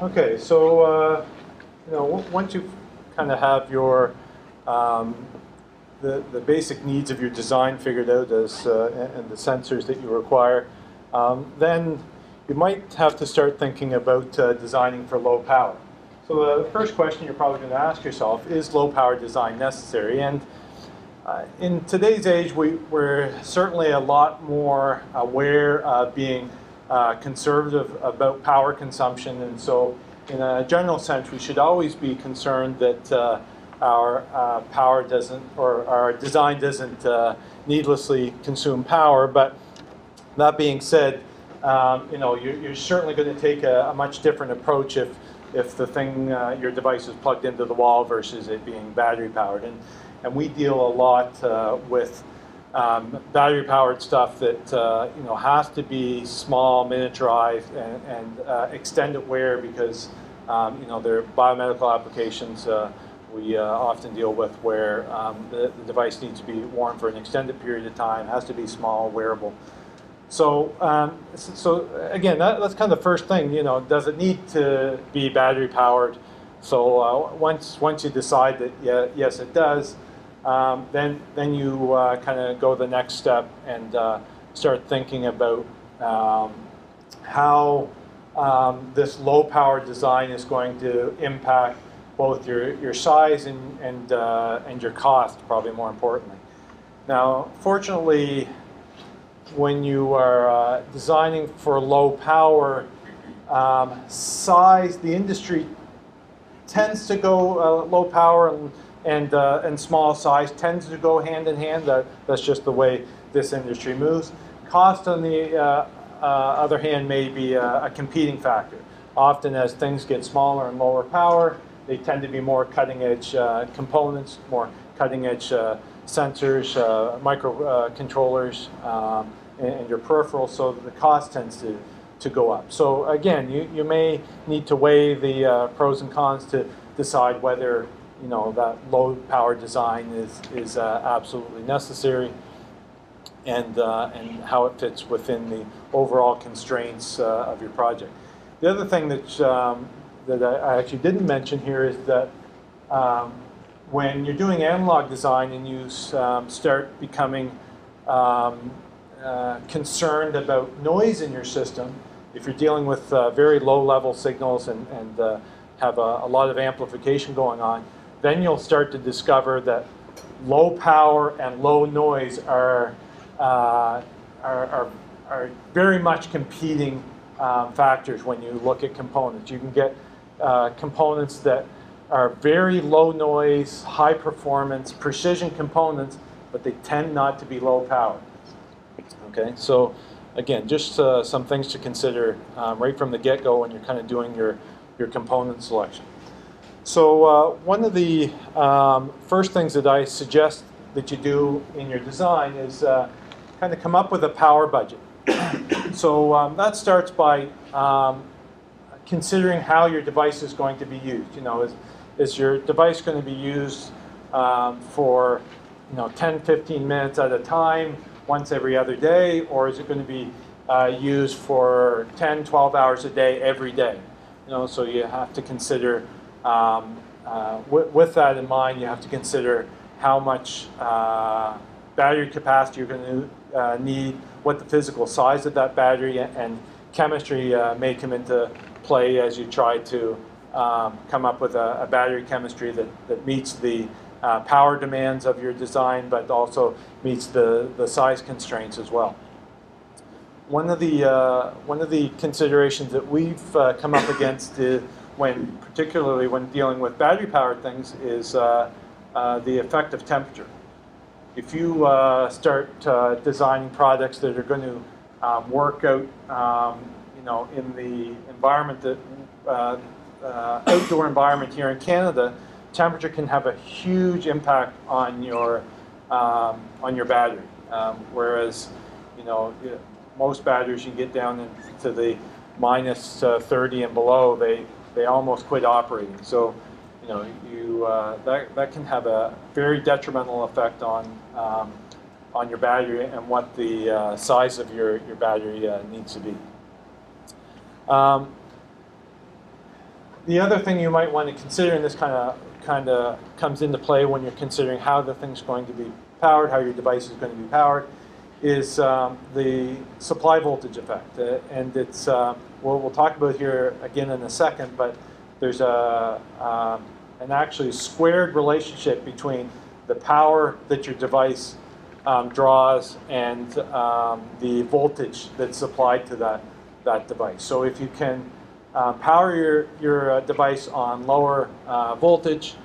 Okay, so once you kind of have your the basic needs of your design figured out as and the sensors that you require, then you might have to start thinking about designing for low power. So the first question you're probably going to ask yourself is low power design necessary? And in today's age, we're certainly a lot more aware of being conservative about power consumption, and so in a general sense, we should always be concerned that our power doesn't, or our design doesn't needlessly consume power. But that being said, you're certainly going to take a much different approach if the thing, your device is plugged into the wall versus it being battery powered. And we deal a lot with battery-powered stuff that has to be small, miniaturized, and extended wear because there are biomedical applications we often deal with where the device needs to be worn for an extended period of time, has to be small, wearable. So again, that's kind of the first thing. Does it need to be battery-powered? So once you decide that yes, it does. Then you kind of go the next step and start thinking about how this low power design is going to impact both your size and your cost, probably more importantly. Now, fortunately, when you are designing for low power, size, the industry tends to go low power and small size tends to go hand in hand. That's just the way this industry moves. Cost, on the other hand, may be a competing factor. Often as things get smaller and lower power, they tend to be more cutting-edge components, more cutting-edge sensors, microcontrollers, and your peripherals, so the cost tends to go up. So again, you may need to weigh the pros and cons to decide whether that low power design is absolutely necessary, and how it fits within the overall constraints of your project. The other thing that I actually didn't mention here is that when you're doing analog design and you start becoming concerned about noise in your system, if you're dealing with very low level signals and have a lot of amplification going on, then you'll start to discover that low power and low noise are very much competing factors when you look at components. You can get components that are very low noise, high performance, precision components, but they tend not to be low power. Okay, so again, just some things to consider right from the get-go when you're kind of doing your component selection. So one of the first things that I suggest that you do in your design is kind of come up with a power budget. So that starts by considering how your device is going to be used. Is your device going to be used for 10, 15 minutes at a time, once every other day, or is it going to be used for 10, 12 hours a day, every day? So you have to consider, with that in mind, you have to consider how much battery capacity you're going to need, what the physical size of that battery, and chemistry may come into play as you try to come up with a battery chemistry that meets the power demands of your design, but also meets the size constraints as well. One of the considerations that we've come up against particularly when dealing with battery-powered things is the effect of temperature. If you start designing products that are going to work out, in the environment that outdoor environment here in Canada, temperature can have a huge impact on your battery. Whereas, most batteries you get down into the minus 30 and below, they almost quit operating. So, that can have a very detrimental effect on your battery and what the size of your battery needs to be. The other thing you might want to consider, and this kind of comes into play when you're considering how the thing's going to be powered, how your device is going to be powered, is the supply voltage effect. And it's, we'll talk about here again in a second, but there's an actually squared relationship between the power that your device draws and the voltage that's supplied to that device. So if you can power your device on lower voltage,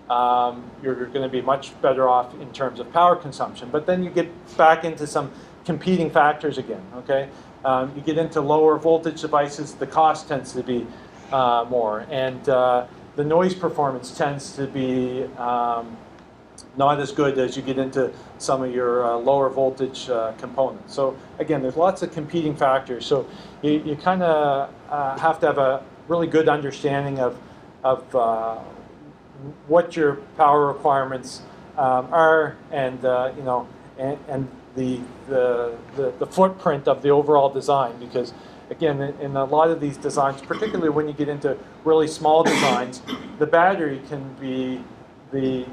you're going to be much better off in terms of power consumption. But then you get back into some competing factors again, okay? You get into lower voltage devices, the cost tends to be more. And the noise performance tends to be not as good as you get into some of your lower voltage components. So again, there's lots of competing factors. So you kind of have to have a really good understanding of what your power requirements are, and you know, and the footprint of the overall design. Because again, in a lot of these designs, particularly when you get into really small designs, the battery can be the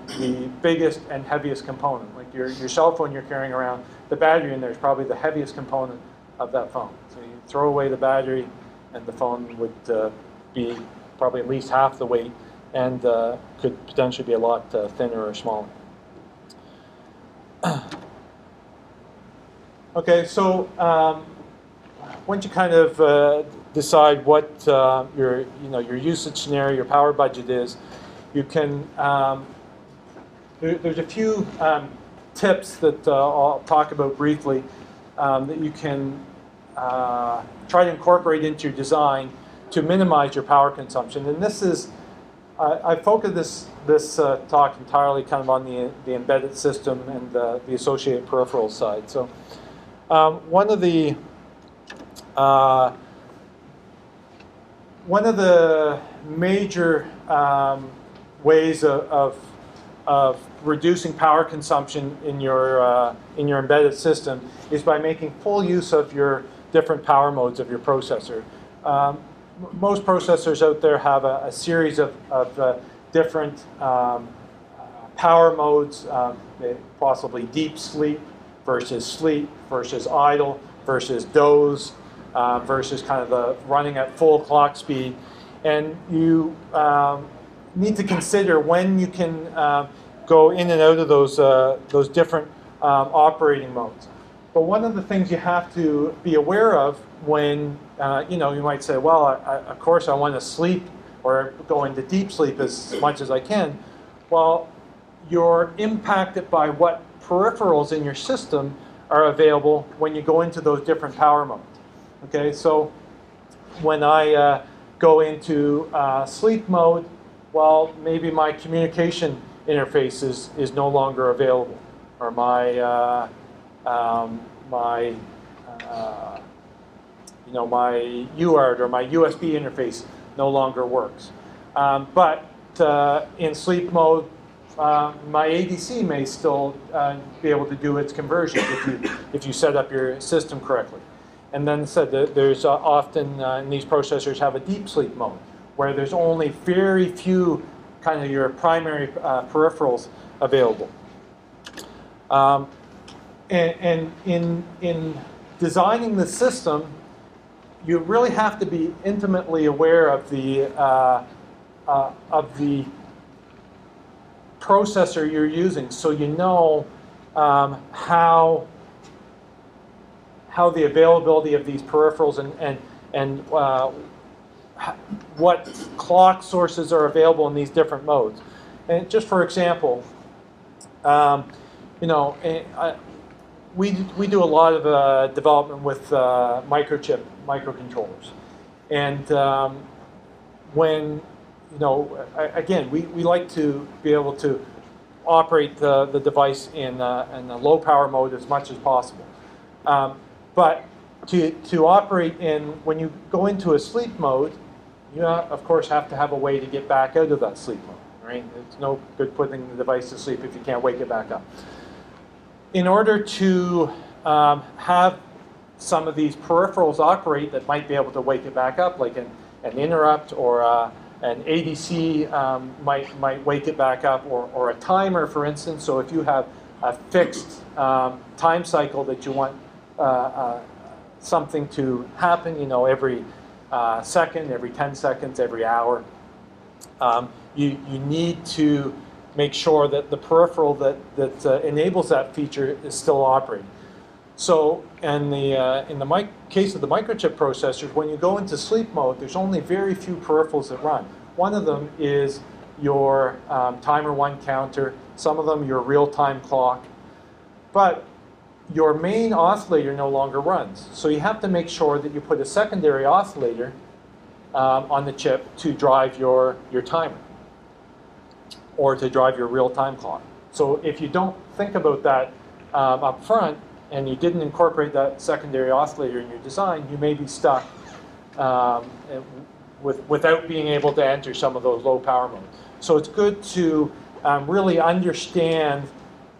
biggest and heaviest component. Like your cell phone you're carrying around, the battery in there is probably the heaviest component of that phone. So you throw away the battery, and the phone would be probably at least half the weight, and could potentially be a lot thinner or smaller. Okay, so once you kind of decide what your usage scenario, your power budget is, you can. There's a few tips that I'll talk about briefly that you can try to incorporate into your design to minimize your power consumption. And this is, I focused this talk entirely kind of on the embedded system and the associated peripheral side. So one of the major ways of reducing power consumption in your embedded system is by making full use of your different power modes of your processor. Most processors out there have a series of different power modes, possibly deep sleep versus idle versus doze versus kind of the running at full clock speed. And you need to consider when you can go in and out of those different operating modes. But one of the things you have to be aware of when, you might say, well, of course I want to sleep or go into deep sleep as much as I can. Well, you're impacted by what peripherals in your system are available when you go into those different power modes. Okay, so when I go into sleep mode, well, maybe my communication interface is no longer available, or my UART or my USB interface no longer works. But in sleep mode, my ADC may still be able to do its conversion if you set up your system correctly. And then said that there's often these processors have a deep sleep mode where there's only very few kind of your primary peripherals available. And in designing the system, you really have to be intimately aware of the processor you're using, so you know how the availability of these peripherals and what clock sources are available in these different modes. And just for example, we do a lot of development with microcontrollers, and when again we like to be able to operate the device in a low power mode as much as possible. But to operate when you go into a sleep mode, you of course have to have a way to get back out of that sleep mode, right? It's no good putting the device to sleep if you can't wake it back up. In order to have some of these peripherals operate that might be able to wake it back up, like an interrupt or an ADC might wake it back up, or a timer, for instance. So if you have a fixed time cycle that you want something to happen, every second, every 10 seconds, every hour, you need to make sure that the peripheral that enables that feature is still operating. So in the case of the microchip processors, when you go into sleep mode, there's only very few peripherals that run. One of them is your timer 1 counter, some of them your real-time clock, but your main oscillator no longer runs. So you have to make sure that you put a secondary oscillator on the chip to drive your timer or to drive your real-time clock. So if you don't think about that up front and you didn't incorporate that secondary oscillator in your design, you may be stuck without being able to enter some of those low power modes. So it's good to really understand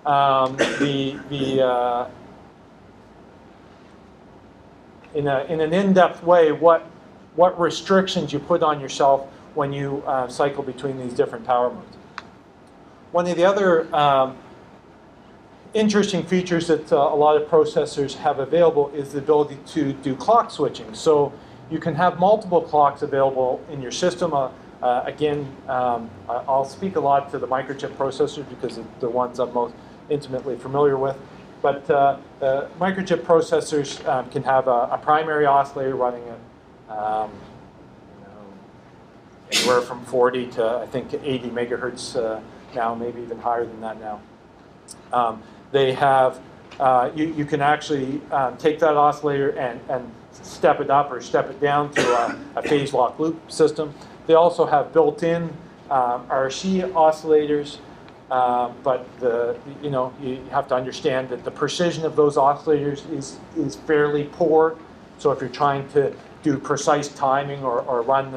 in an in-depth way what restrictions you put on yourself when you cycle between these different power modes. One of the other interesting features that a lot of processors have available is the ability to do clock switching. So you can have multiple clocks available in your system. Again, I'll speak a lot to the microchip processors because they're the ones I'm most intimately familiar with. But microchip processors can have a primary oscillator running at anywhere from 40 to, I think, 80 megahertz now, maybe even higher than that now. They have, you can actually take that oscillator and step it up or step it down to a phase lock loop system. They also have built-in RC oscillators, but you have to understand that the precision of those oscillators is fairly poor. So if you're trying to do precise timing or run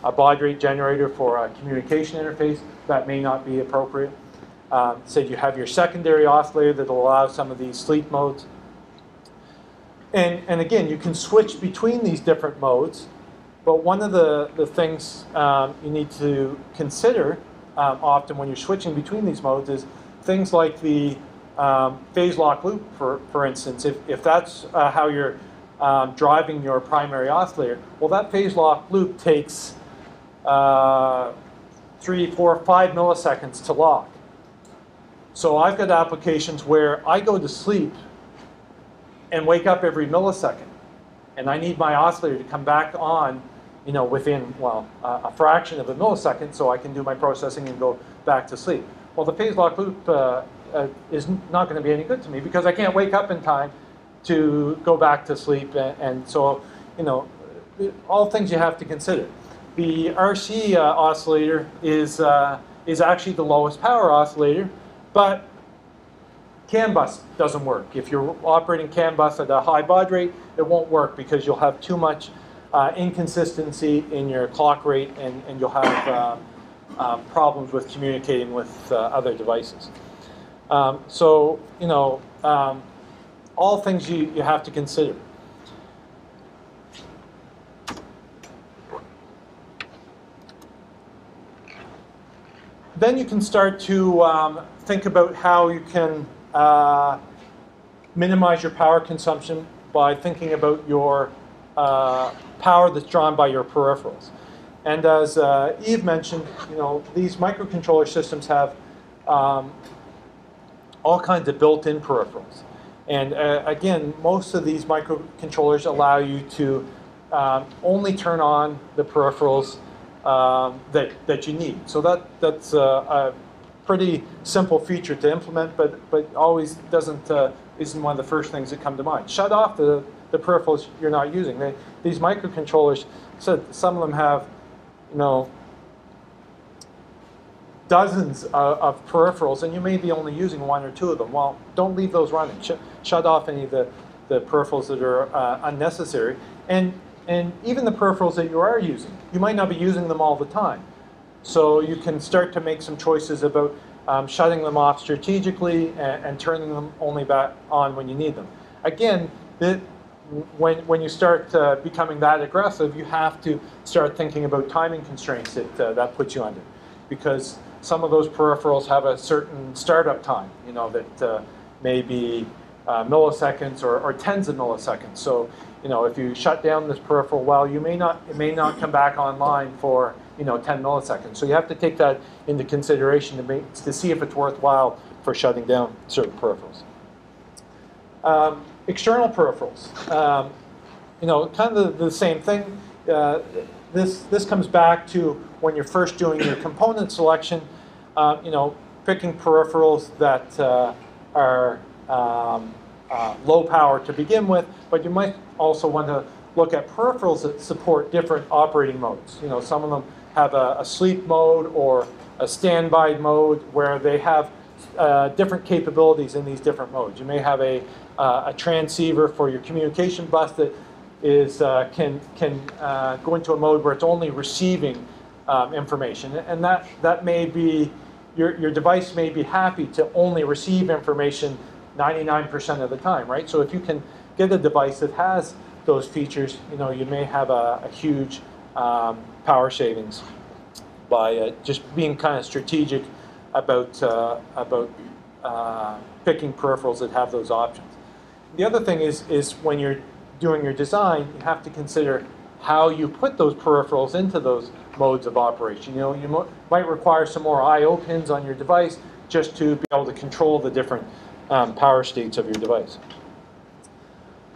a baud rate generator for a communication interface, that may not be appropriate. So you have your secondary oscillator that will allow some of these sleep modes. And again, you can switch between these different modes, but one of the things you need to consider often when you're switching between these modes is things like the phase lock loop, for instance. If that's how you're driving your primary oscillator, well, that phase lock loop takes 3, 4, 5 milliseconds to lock. So I've got applications where I go to sleep and wake up every millisecond, and I need my oscillator to come back on, within, well, a fraction of a millisecond, so I can do my processing and go back to sleep. Well, the phase lock loop is not going to be any good to me because I can't wake up in time to go back to sleep, and so, all things you have to consider. The RC oscillator is actually the lowest power oscillator, but CAN bus doesn't work. If you're operating CAN bus at a high baud rate, it won't work because you'll have too much inconsistency in your clock rate, and you'll have problems with communicating with other devices. So, all things you have to consider. Then you can start to think about how you can minimize your power consumption by thinking about your power that's drawn by your peripherals. And as Eve mentioned, these microcontroller systems have all kinds of built-in peripherals. And again, most of these microcontrollers allow you to only turn on the peripherals that you need. So that's a pretty simple feature to implement, but always isn't one of the first things that come to mind. Shut off the peripherals you're not using. These microcontrollers, some of them have, dozens of peripherals, and you may be only using 1 or 2 of them. Well, don't leave those running. Shut off any of the peripherals that are unnecessary. And even the peripherals that you are using, you might not be using them all the time. So you can start to make some choices about shutting them off strategically and turning them only back on when you need them. Again, when you start becoming that aggressive, you have to start thinking about timing constraints that puts you under, because some of those peripherals have a certain startup time, that may be milliseconds or tens of milliseconds. So, if you shut down this peripheral, well, it may not come back online for 10 milliseconds. So you have to take that into consideration to see if it's worthwhile for shutting down certain peripherals. External peripherals, kind of the same thing. This comes back to when you're first doing your component selection. Picking peripherals that are low power to begin with, but you might also want to look at peripherals that support different operating modes. Some of them have a sleep mode or a standby mode where they have different capabilities in these different modes. You may have a transceiver for your communication bus that can go into a mode where it's only receiving information, and that may be your device may be happy to only receive information 99% of the time, right? So if you can get a device that has those features, you may have a huge power savings by just being kind of strategic about picking peripherals that have those options. The other thing is when you're doing your design, you have to consider how you put those peripherals into those modes of operation. You might require some more I/O pins on your device just to be able to control the different power states of your device.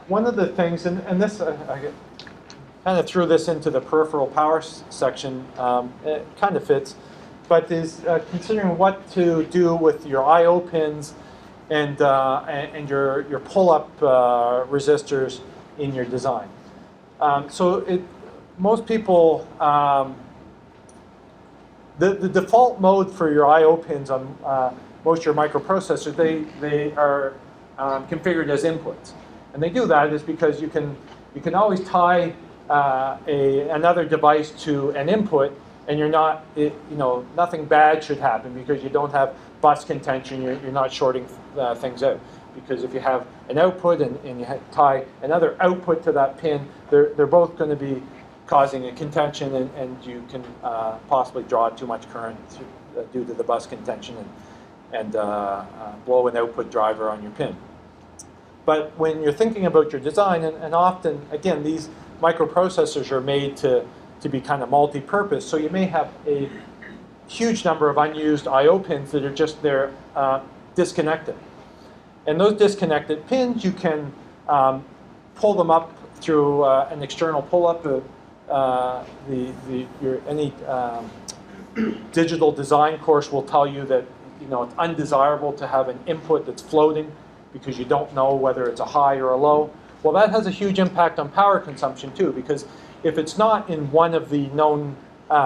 One of the things, and this I kind of threw this into the peripheral power section, it kind of fits, but is considering what to do with your I/O pins and your pull-up resistors in your design. Most people, the default mode for your I/O pins on most of your microprocessors, they are configured as inputs, and they do that is because you can always tie another device to an input, and nothing bad should happen because you don't have bus contention. You're not shorting things out. Because if you have an output and you tie another output to that pin, they're both going to be causing a contention, and you can possibly draw too much current due to the bus contention and blow an output driver on your pin. But when you're thinking about your design, and often, again, these microprocessors are made to be kind of multi-purpose, so you may have a huge number of unused I/O pins that are just there disconnected. And those disconnected pins, you can pull them up through an external pull-up. Any digital design course will tell you that it's undesirable to have an input that's floating because you don't know whether it's a high or a low. Well, that has a huge impact on power consumption too, because if it's not in one of the known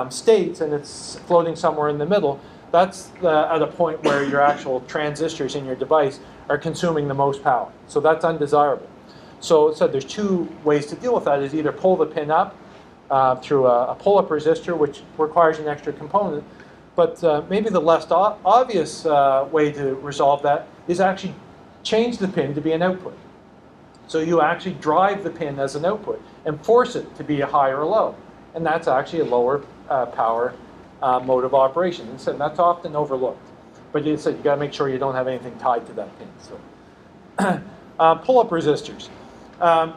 states and it's floating somewhere in the middle, that's at a point where your actual transistors in your device are consuming the most power. So that's undesirable. So there's two ways to deal with that, is either pull the pin up through a pull-up resistor, which requires an extra component, but maybe the less obvious way to resolve that is actually change the pin to be an output. So you actually drive the pin as an output and force it to be a high or a low. And that's actually a lower power mode of operation. And so that's often overlooked. But you said you got to make sure you don't have anything tied to that pin. So, pull-up resistors. A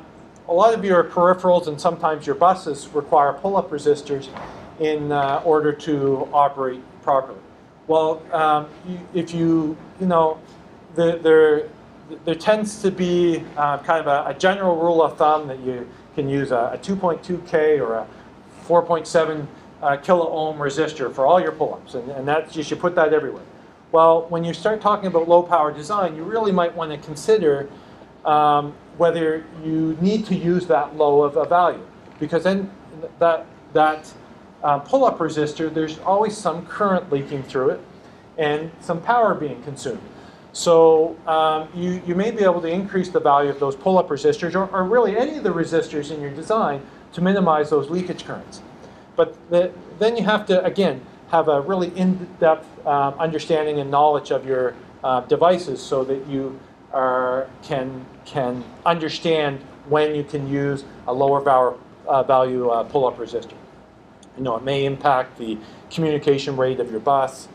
lot of your peripherals and sometimes your buses require pull-up resistors in order to operate properly. Well, there tends to be kind of a general rule of thumb that you can use a 2.2K or a 4.7 kilo ohm resistor for all your pull-ups, and that's, you should put that everywhere. Well, when you start talking about low power design, you really might want to consider whether you need to use that low of a value, because then that pull-up resistor, there's always some current leaking through it and some power being consumed. So you may be able to increase the value of those pull-up resistors, or really any of the resistors in your design, to minimize those leakage currents. But then you have to, again, have a really in-depth understanding and knowledge of your devices so that you can understand when you can use a lower value pull-up resistor. It may impact the communication rate of your bus.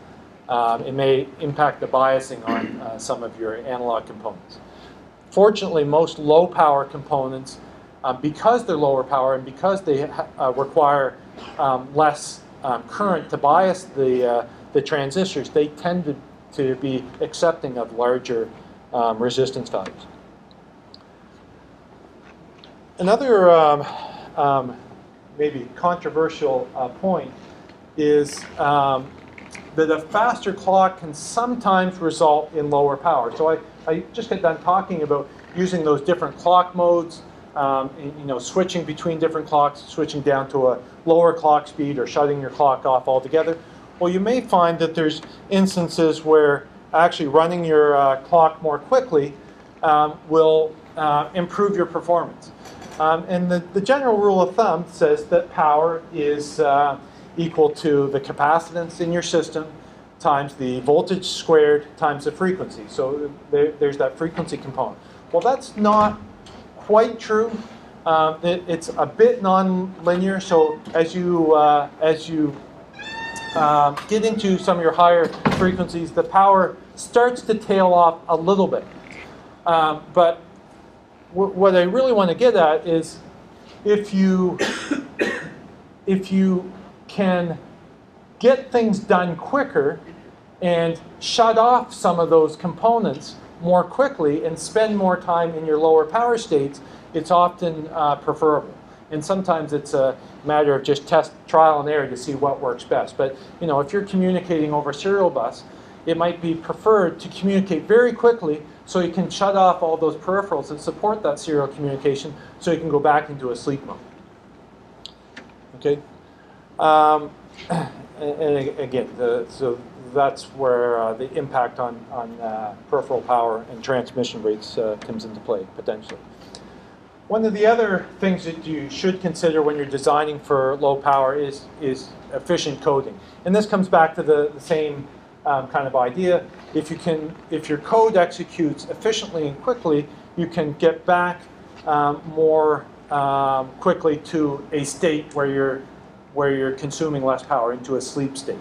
It may impact the biasing on some of your analog components. Fortunately, most low-power components, because they're lower power and because they require less current to bias the transistors, they tend to be accepting of larger resistance values. Another maybe controversial point is that a faster clock can sometimes result in lower power. So I just got done talking about using those different clock modes, switching between different clocks, switching down to a lower clock speed or shutting your clock off altogether. Well, you may find that there's instances where actually running your clock more quickly will improve your performance. And the general rule of thumb says that power is equal to the capacitance in your system times the voltage squared times the frequency. So there's that frequency component. Well, that's not quite true. It's a bit non-linear. So as you get into some of your higher frequencies, the power starts to tail off a little bit. But what I really want to get at is if you can get things done quicker and shut off some of those components more quickly and spend more time in your lower power states, it's often preferable. And sometimes it's a matter of just trial and error to see what works best. But if you're communicating over serial bus, it might be preferred to communicate very quickly so you can shut off all those peripherals that support that serial communication so you can go back into a sleep mode. Okay? And again, so that's where the impact on peripheral power and transmission rates comes into play, potentially. One of the other things that you should consider when you're designing for low power is efficient coding. And this comes back to the same kind of idea. If your code executes efficiently and quickly, you can get back more quickly to a state where you're consuming less power, into a sleep state,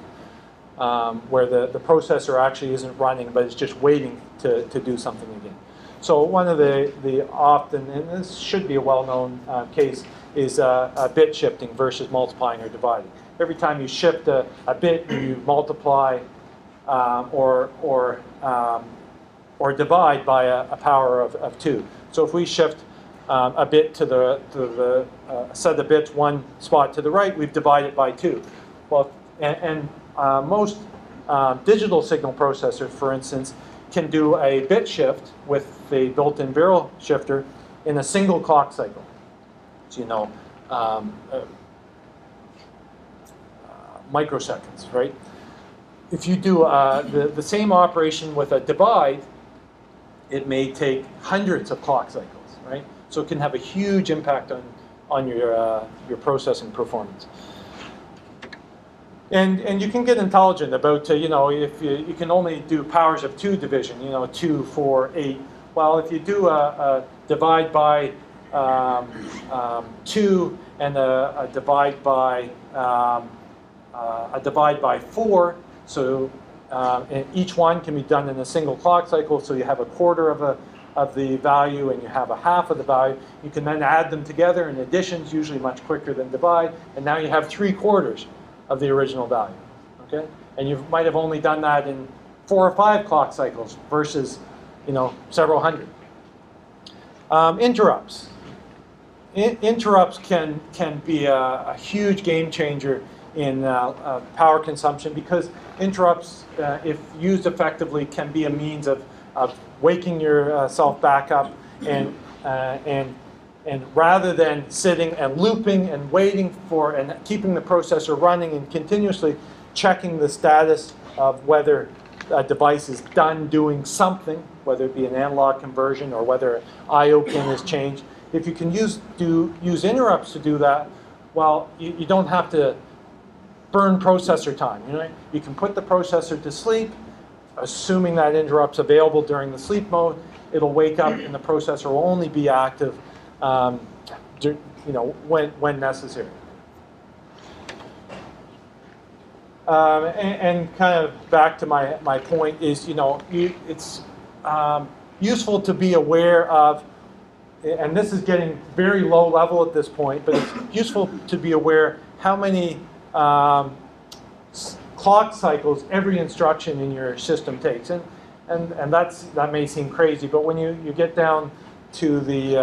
where the processor actually isn't running, but it's just waiting to do something again. So one of the often, and this should be a well-known case, is bit shifting versus multiplying or dividing. Every time you shift a bit, you multiply or divide by a power of 2. So if we shift a bit to the set of bits one spot to the right, we've divided by 2. Well, and most digital signal processors, for instance, can do a bit shift with the built-in barrel shifter in a single clock cycle. So, microseconds, right? If you do the same operation with a divide, it may take hundreds of clock cycles, right? So it can have a huge impact on your processing performance. And you can get intelligent about, if you can only do powers of 2 division, 2, 4, 8. Well, if you do a divide by 2 and a divide by 4, so and each one can be done in a single clock cycle, so you have a quarter of the value and you have a half of the value. You can then add them together, and addition is usually much quicker than divide, and now you have 3/4 of the original value, okay? And you might have only done that in 4 or 5 clock cycles versus, several hundred. Interrupts. Interrupts can be a huge game changer in power consumption, because interrupts, if used effectively, can be a means of waking yourself back up, and rather than sitting and looping and waiting for and keeping the processor running and continuously checking the status of whether a device is done doing something, whether it be an analog conversion or whether an I/O pin is changed. If you can use interrupts to do that, well, you don't have to burn processor time. You can put the processor to sleep, assuming that interrupt's available during the sleep mode. It'll wake up and the processor will only be active when necessary. And kind of back to my point is, it's useful to be aware of, and this is getting very low level at this point, but it's useful to be aware how many clock cycles every instruction in your system takes. And that may seem crazy, but when you get down to the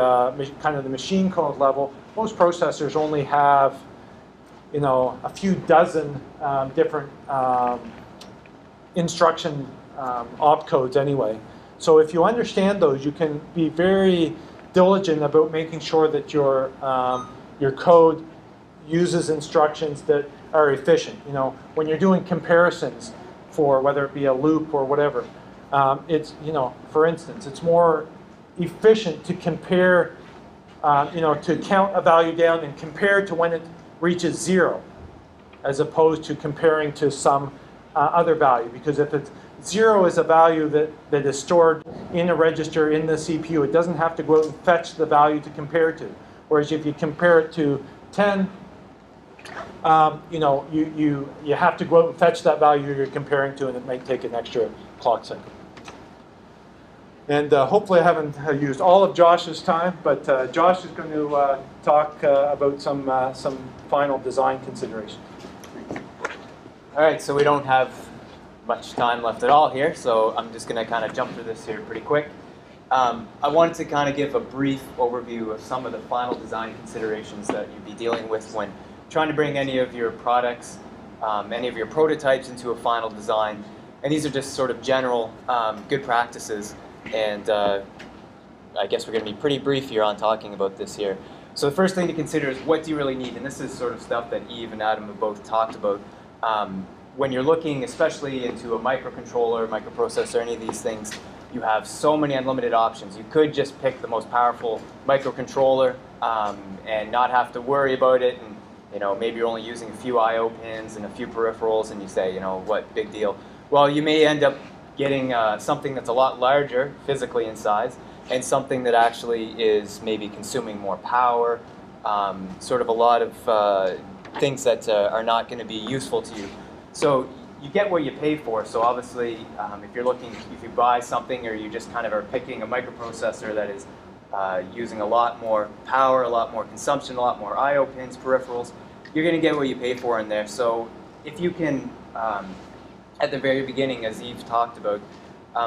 kind of the machine code level, most processors only have a few dozen different instruction opcodes anyway. So if you understand those, you can be very diligent about making sure that your code uses instructions that are efficient. When you're doing comparisons for whether it be a loop or whatever, it's for instance, it's more efficient to compare, to count a value down and compare to when it reaches 0, as opposed to comparing to some other value. Because if it's 0 is a value that is stored in a register in the CPU, it doesn't have to go out and fetch the value to compare to. Whereas if you compare it to 10, you have to go out and fetch that value you're comparing to, and it might take an extra clock cycle. And hopefully I haven't used all of Josh's time, but Josh is going to talk about some final design considerations. All right, so we don't have much time left at all here, so I'm just going to kind of jump through this here pretty quick. I wanted to kind of give a brief overview of some of the final design considerations that you'd be dealing with when trying to bring any of your products, any of your prototypes into a final design. And these are just sort of general good practices. And I guess we're going to be pretty brief here on talking about this here. So the first thing to consider is, what do you really need? And this is sort of stuff that Eve and Adam have both talked about. When you're looking especially into a microcontroller, microprocessor, any of these things, you have so many unlimited options. You could just pick the most powerful microcontroller and not have to worry about it. And maybe you're only using a few I/O pins and a few peripherals, and you say, what big deal? Well, you may end up getting something that's a lot larger physically in size, and something that actually is maybe consuming more power, sort of a lot of things that are not going to be useful to you. So you get what you pay for. So obviously, if you buy something, or you just kind of are picking a microprocessor that is using a lot more power, a lot more consumption, a lot more I/O pins, peripherals, you're going to get what you pay for in there. So if you can, at the very beginning, as Eve talked about,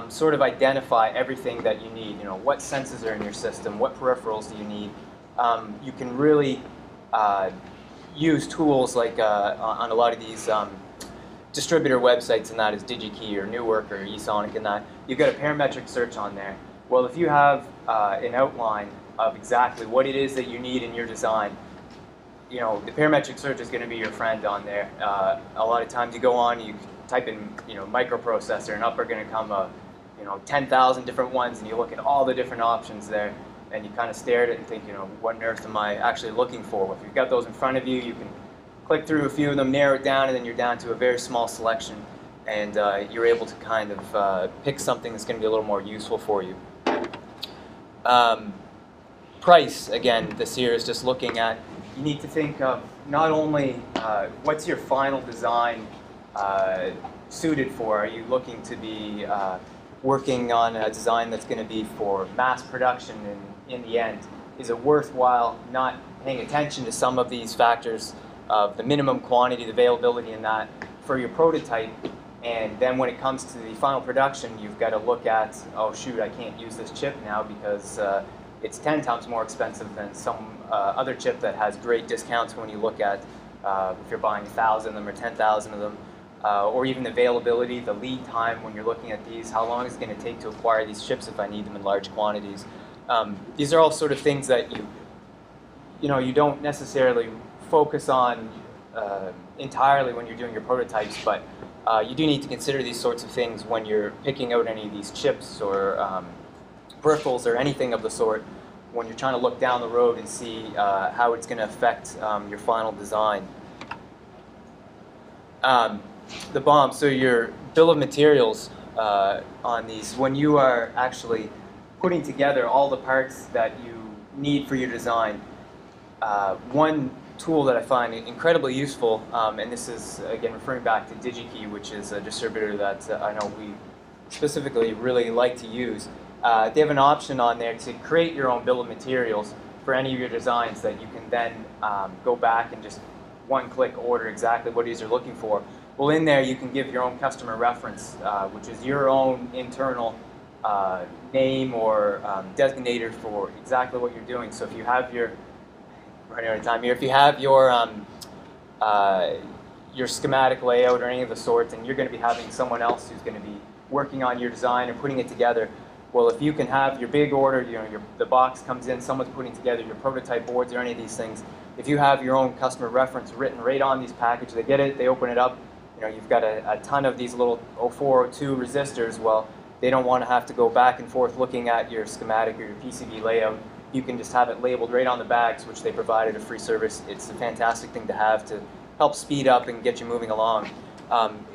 sort of identify everything that you need. What sensors are in your system, what peripherals do you need. You can really use tools like on a lot of these distributor websites, and that is DigiKey or Newark or eSonic, and that you've got a parametric search on there. Well, if you have an outline of exactly what it is that you need in your design, the parametric search is going to be your friend on there. A lot of times you go on, you type in microprocessor, and up are going to come 10,000 different ones, and you look at all the different options there, and you kind of stare at it and think, what on earth am I actually looking for? Well, if you've got those in front of you, you can click through a few of them, narrow it down, and then you're down to a very small selection, and you're able to kind of pick something that's going to be a little more useful for you. Price, again, this year is just looking at, you need to think of not only what's your final design suited for. Are you looking to be working on a design that's going to be for mass production in the end? Is it worthwhile not paying attention to some of these factors of the minimum quantity, the availability in that for your prototype, and then when it comes to the final production, you've got to look at, oh shoot, I can't use this chip now because it's 10 times more expensive than some other chip that has great discounts when you look at if you're buying 1,000 of them or 10,000 of them. Or even availability, the lead time when you're looking at these, how long is it going to take to acquire these chips if I need them in large quantities. These are all sort of things that you don't necessarily focus on entirely when you're doing your prototypes, but you do need to consider these sorts of things when you're picking out any of these chips or peripherals or anything of the sort, when you're trying to look down the road and see how it's going to affect your final design. The BOM, so your bill of materials on these, when you are actually putting together all the parts that you need for your design, one tool that I find incredibly useful, and this is, again, referring back to DigiKey, which is a distributor that I know we specifically really like to use. They have an option on there to create your own bill of materials for any of your designs that you can then go back and just one-click order exactly what it is you're looking for. Well, in there you can give your own customer reference, which is your own internal name or designator for exactly what you're doing. So if you have your, running out of time here, if you have your schematic layout or any of the sorts, and you're going to be having someone else who's going to be working on your design and putting it together, well, if you can have your big order, the box comes in, someone's putting together your prototype boards or any of these things, if you have your own customer reference written right on these packages, they get it, they open it up, you've got a ton of these little 04, 02 resistors, well, they don't want to have to go back and forth looking at your schematic or your PCB layout. You can just have it labeled right on the bags, which they provided a free service. It's a fantastic thing to have to help speed up and get you moving along.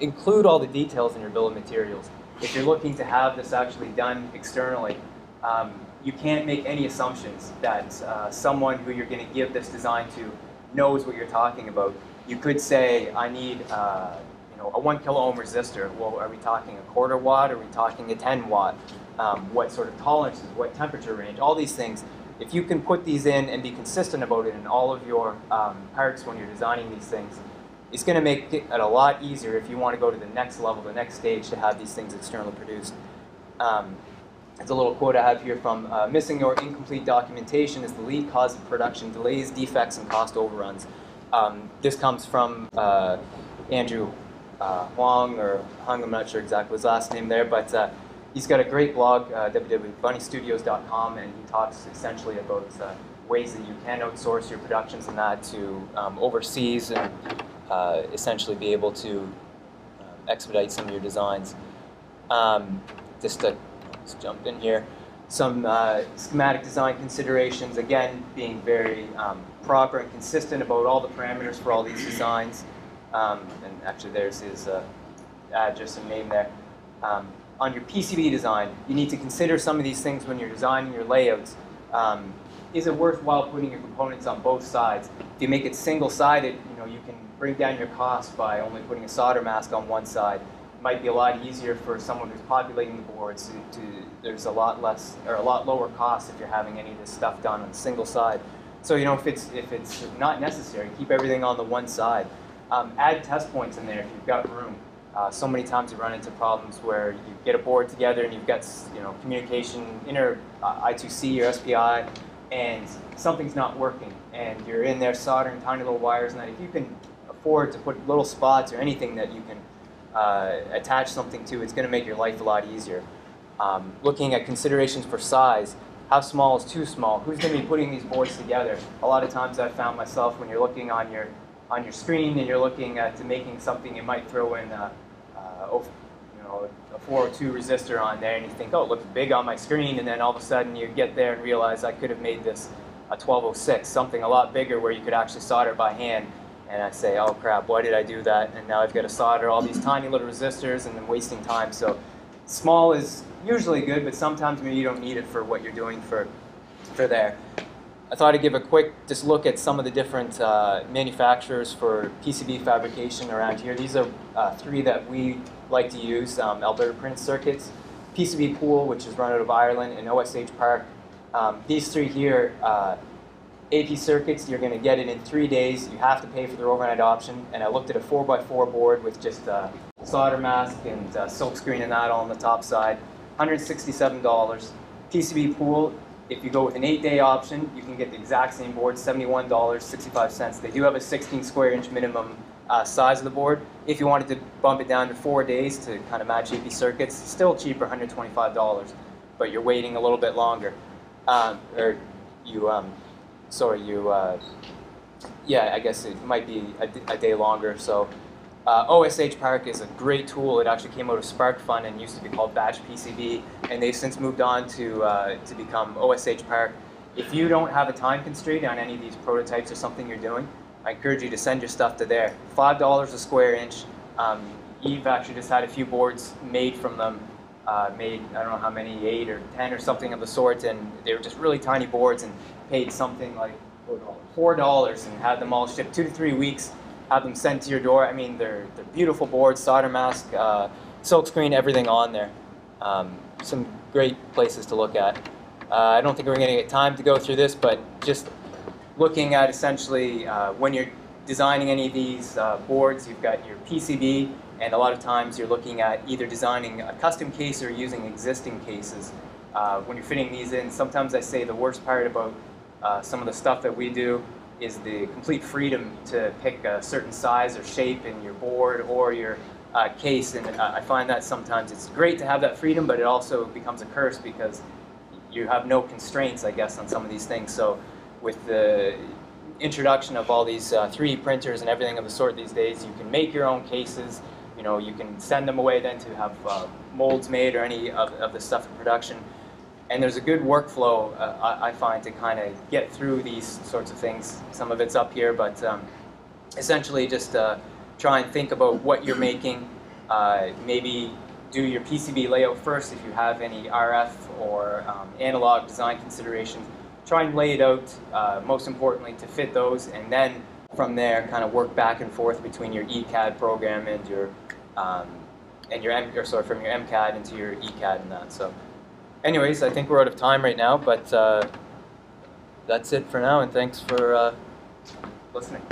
Include all the details in your bill of materials. If you're looking to have this actually done externally, you can't make any assumptions that someone who you're going to give this design to knows what you're talking about. You could say, I need a 1 kilo ohm resistor. Well, are we talking a quarter watt? Are we talking a 10 watt? What sort of tolerances? What temperature range? All these things. If you can put these in and be consistent about it in all of your parts when you're designing these things, it's going to make it a lot easier if you want to go to the next level, the next stage to have these things externally produced. It's a little quote I have here from missing or incomplete documentation is the lead cause of production delays, defects, and cost overruns. This comes from Andrew Huang or Hung, I'm not sure exactly his last name there, but he's got a great blog, www.bunnystudios.com, and he talks essentially about ways that you can outsource your productions and that to overseas and essentially be able to expedite some of your designs. Let's jump in here. Some schematic design considerations, again, being very proper and consistent about all the parameters for all these designs. And actually there's his address and name there. On your PCB design, you need to consider some of these things when you're designing your layouts. Is it worthwhile putting your components on both sides? If you make it single-sided, you can bring down your cost by only putting a solder mask on one side. It might be a lot easier for someone who's populating the boards. There's a lot less or a lot lower cost if you're having any of this stuff done on a single side. So if it's not necessary, keep everything on the one side. Add test points in there if you've got room. So many times you run into problems where you get a board together and you've got communication, inner I2C or SPI, and something's not working, and you're in there soldering tiny little wires. And that if you can afford to put little spots or anything that you can attach something to, it's going to make your life a lot easier. Looking at considerations for size, how small is too small? Who's going to be putting these boards together? A lot of times I've found myself when you're looking on your screen and you're looking at making something, you might throw in a 402 resistor on there, and you think, oh, it looks big on my screen, and then all of a sudden you get there and realize I could have made this a 1206, something a lot bigger where you could actually solder by hand. And I say, oh crap, why did I do that? And now I've got to solder all these tiny little resistors and then wasting time. So small is usually good, but sometimes maybe you don't need it for what you're doing for there. I thought I'd give a quick just look at some of the different manufacturers for PCB fabrication around here. These are three that we like to use: Alberta Print Circuits, PCB Pool, which is run out of Ireland, and OSH Park. These three here, AP Circuits, you're going to get it in 3 days. You have to pay for their overnight option. And I looked at a 4x4 board with just a solder mask and silk screen and that all on the top side, $167. PCB Pool, if you go with an 8-day option, you can get the exact same board, $71.65. They do have a 16 square inch minimum size of the board. If you wanted to bump it down to 4 days to kind of match AP Circuits, still cheaper, $125, but you're waiting a little bit longer. Yeah, I guess it might be a day longer. So OSH Park is a great tool. It actually came out of SparkFun and used to be called Batch PCB, and they've since moved on to become OSH Park. If you don't have a time constraint on any of these prototypes or something you're doing, I encourage you to send your stuff to there. $5 a square inch. Eve actually just had a few boards made from them. I don't know how many, 8 or 10 or something of the sort, and they were just really tiny boards and paid something like $4 and had them all shipped 2 to 3 weeks, have them sent to your door. I mean, they're beautiful boards, solder mask, silkscreen, everything on there. Some great places to look at. I don't think we're going to get time to go through this, but just looking at essentially when you're designing any of these boards, you've got your PCB, and a lot of times you're looking at either designing a custom case or using existing cases. When you're fitting these in, sometimes I say the worst part about some of the stuff that we do is the complete freedom to pick a certain size or shape in your board or your case, and I find that sometimes it's great to have that freedom, but it also becomes a curse because you have no constraints, I guess, on some of these things. So with the introduction of all these 3D printers and everything of the sort these days, you can make your own cases. You know, you can send them away then to have molds made or any of the stuff in production. And there's a good workflow, I find, to kind of get through these sorts of things. Some of it's up here, but essentially just try and think about what you're making. Maybe do your PCB layout first if you have any RF or analog design considerations. Try and lay it out, most importantly, to fit those, and then from there kind of work back and forth between your ECAD program and your from your MCAD into your ECAD and that. So anyways, I think we're out of time right now, but that's it for now, and thanks for listening.